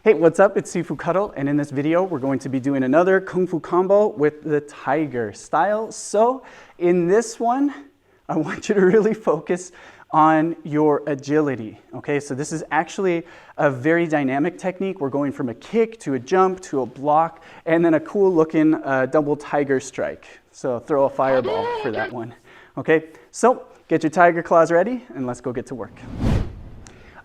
Hey, what's up? It's Sifu Cuddle, and in this video, we're going to be doing another Kung Fu combo with the tiger style. So in this one, I want you to really focus on your agility, okay? So this is actually a very dynamic technique. We're going from a kick to a jump to a block, and then a cool looking double tiger strike. So throw a fireball for that one, okay? So get your tiger claws ready, and let's go get to work.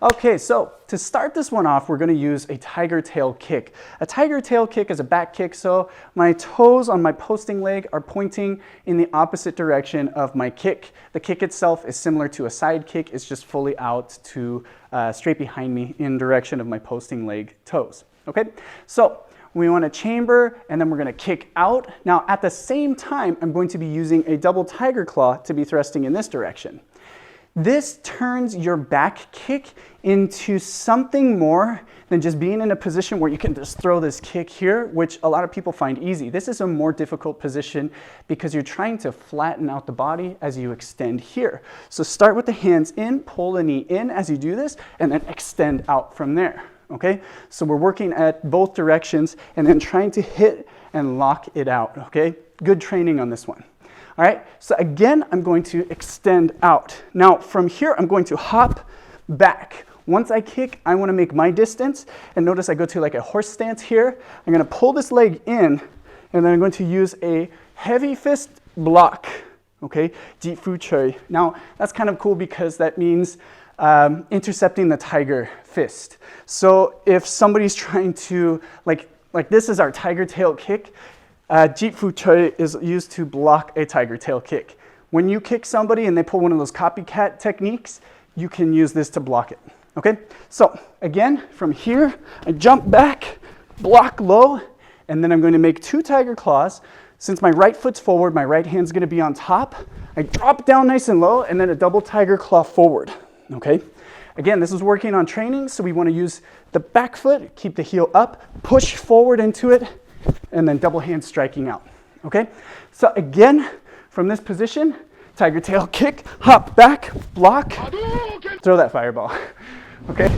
Okay, so to start this one off, we're going to use a tiger tail kick. A tiger tail kick is a back kick, so my toes on my posting leg are pointing in the opposite direction of my kick. The kick itself is similar to a side kick, it's just fully out to straight behind me in direction of my posting leg toes. Okay, so we want to chamber and then we're going to kick out. Now at the same time, I'm going to be using a double tiger claw to be thrusting in this direction. This turns your back kick into something more than just being in a position where you can just throw this kick here, which a lot of people find easy. This is a more difficult position because you're trying to flatten out the body as you extend here. So start with the hands in, pull the knee in as you do this, and then extend out from there, okay? So we're working at both directions and then trying to hit and lock it out, okay? Good training on this one. All right, so again, I'm going to extend out. Now from here, I'm going to hop back. Once I kick, I want to make my distance. And notice I go to like a horse stance here. I'm going to pull this leg in, and then I'm going to use a heavy fist block, okay? Puching. Now, that's kind of cool because that means intercepting the tiger fist. So if somebody's trying to, like this is our tiger tail kick, puching is used to block a tiger tail kick. When you kick somebody and they pull one of those copycat techniques, you can use this to block it, okay? So again, from here, I jump back, block low, and then I'm going to make two tiger claws. Since my right foot's forward, my right hand's going to be on top. I drop down nice and low, and then a double tiger claw forward, okay? Again, this is working on training, so we want to use the back foot, keep the heel up, push forward into it, and then double hand striking out, okay? So again, from this position, tiger tail kick, hop back, block, throw that fireball, okay?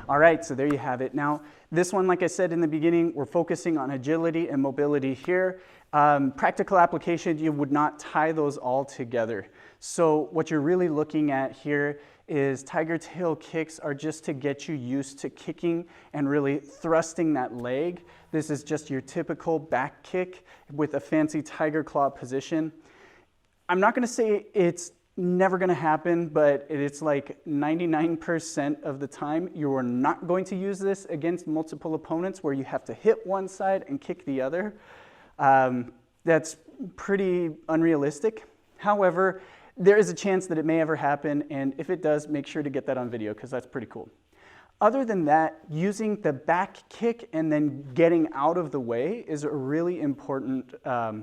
All right, so there you have it. Now, this one, like I said in the beginning, we're focusing on agility and mobility here. Practical application, you would not tie those all together. So what you're really looking at here is tiger tail kicks are just to get you used to kicking and really thrusting that leg. This is just your typical back kick with a fancy tiger claw position. I'm not going to say it's never going to happen, but it's like 99% of the time you are not going to use this against multiple opponents where you have to hit one side and kick the other. That's pretty unrealistic. However, there is a chance that it may ever happen, and if it does, make sure to get that on video because that's pretty cool. Other than that, using the back kick and then getting out of the way is a really important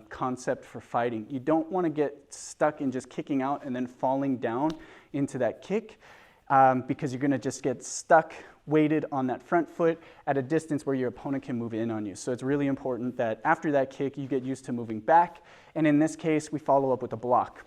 concept for fighting. You don't want to get stuck in just kicking out and then falling down into that kick because you're going to just get stuck weighted on that front foot at a distance where your opponent can move in on you. So it's really important that after that kick, you get used to moving back. And in this case, we follow up with a block.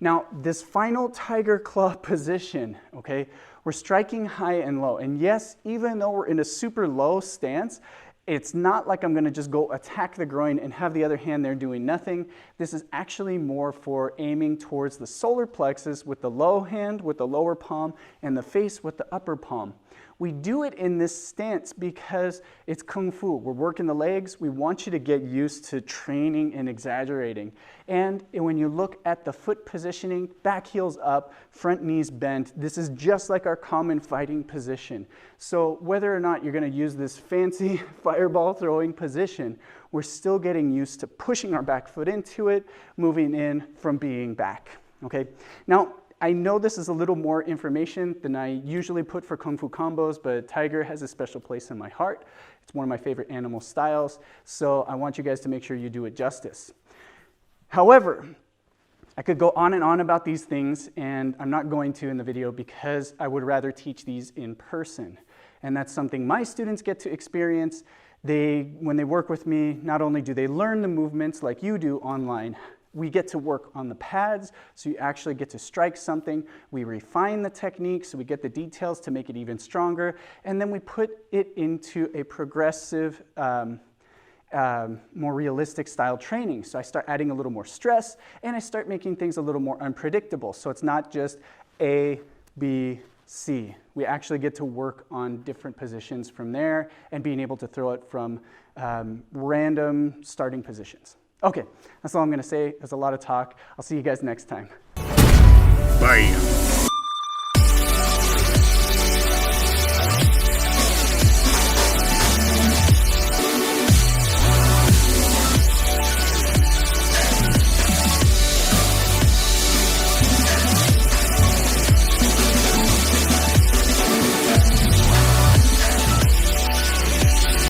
Now, this final tiger claw position, okay, we're striking high and low. And yes, even though we're in a super low stance, it's not like I'm going to just go attack the groin and have the other hand there doing nothing. This is actually more for aiming towards the solar plexus with the low hand, with the lower palm, and the face with the upper palm. We do it in this stance because it's Kung Fu. We're working the legs. We want you to get used to training and exaggerating. And when you look at the foot positioning, back heels up, front knees bent, this is just like our common fighting position. So whether or not you're going to use this fancy fireball throwing position, we're still getting used to pushing our back foot into it, moving in from being back, okay? Now, I know this is a little more information than I usually put for Kung Fu combos, but tiger has a special place in my heart. It's one of my favorite animal styles, so I want you guys to make sure you do it justice. However, I could go on and on about these things, and I'm not going to in the video because I would rather teach these in person. And that's something my students get to experience. When they work with me, not only do they learn the movements like you do online, we get to work on the pads, so you actually get to strike something. We refine the technique, so we get the details to make it even stronger, and then we put it into a progressive, more realistic style training. So I start adding a little more stress, and I start making things a little more unpredictable. So it's not just A, B, C. We actually get to work on different positions from there and being able to throw it from random starting positions. Okay, that's all I'm going to say. There's a lot of talk. I'll see you guys next time. Bye.